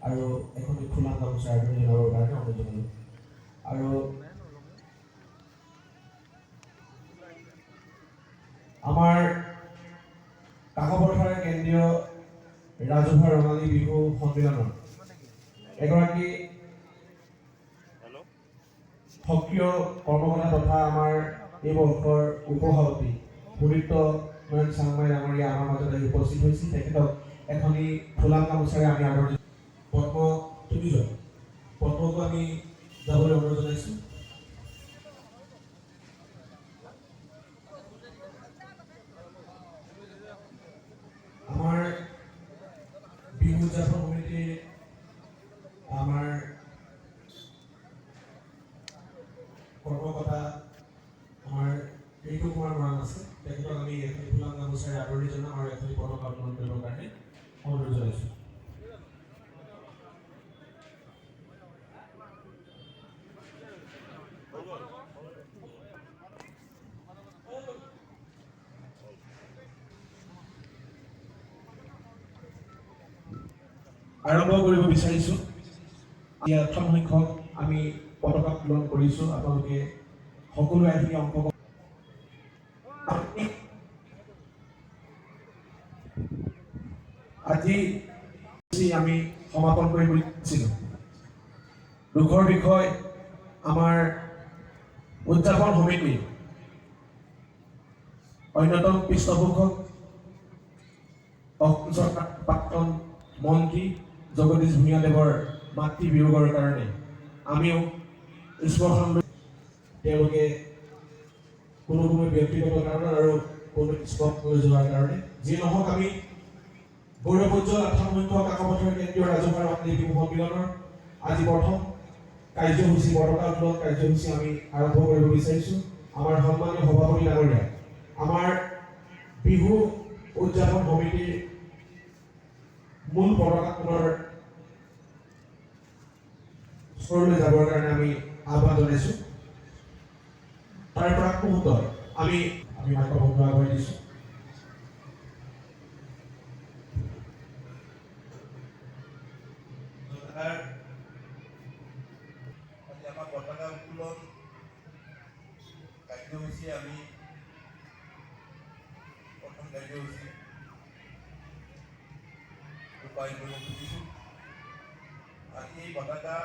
আৰু এখন ফুলাম গামোচা আদৰণি জনাবৰ কাৰণে অনুৰোধ জনালোঁ। আৰু আমাৰ কাকপথাৰ কেন্দ্ৰীয় ৰাজহুৱা ৰঙালী বিহু সন্মিলনৰ এগৰাকী সক্ৰিয় কৰ্মকৰ্তা তথা আমাৰ এই বৰ্ষৰ উপসভাপতি সুদীপ্ত নয়ন চাংমাই ডাঙৰীয়া আমাৰ মাজত আহি উপস্থিত হৈছিল। তেখেতক এখনি ফুলাম গামোচাৰে আমি আদৰণি পদ্ম তুমি যোৱা পদ্মকো আমি যাবলৈ অনুৰোধ জনাইছোঁ। আমাৰ বিহু উদযাপন সমিতিৰ আমাৰ কৰ্মকৰ্তা আমাৰ ঋতু কুমাৰ মৰাণ আছে, তেখেতক আমি এখন ফুলাম গামোচাৰে আদৰণি জনাম আৰু এখন পতাকা উত্তোলন কৰিবৰ কাৰণে অনুৰোধ জনাইছোঁ। আৰম্ভ কৰিব বিচাৰিছোঁ। প্ৰথম সংখ্যক আমি পতাকা উত্তোলন কৰিছোঁ। আপোনালোকে সকলোৱে আহি অংশগ্ৰহণ আজি আমি সমাপন কৰি বুলিছিলোঁ। দুখৰ বিষয় আমাৰ উদযাপন সমিতিৰ অন্যতম পৃষ্ঠপোষক অসম চৰকাৰ প্ৰাক্তন মন্ত্ৰী জগদীশ ভূঞাদেৱৰ মাতৃ বিয়োগৰ কাৰণে আমিও স্পৰ্শন তেওঁলোকে কোনো ব্যক্তিগত কাৰণত আৰু কোনো স্পৰ্শ হৈ যোৱাৰ কাৰণে যি নহওক আমি গৌৰৱোজ্জ্বল 58 সংখ্যক কাকপথাৰ কেন্দ্ৰীয় ৰাজহুৱা ৰঙালী বিহু সন্মিলনৰ আজি প্ৰথম কাৰ্যসূচী পতাকা উত্তোলন কাৰ্যসূচী আমি আৰম্ভ কৰিব বিচাৰিছোঁ। আমাৰ সন্মানীয় সভাপতি ডাঙৰীয়া আমাৰ বিহু উদযাপন সমিতিৰ মূল পতাকাখনৰ ওচৰলৈ যাবৰ কাৰণে আমি আহ্বান জনাইছোঁ। তাৰ প্ৰাক মুহূৰ্তত আমি মাইক্ৰফোনটো আগুৱাই দিছোঁ। আমাৰ পতাকা উত্তোলন কাৰ্যসূচী আমি প্ৰথম কাৰ্যসূচী ৰূপায়ণ কৰিব খুজিছোঁ। আজি এই পতাকা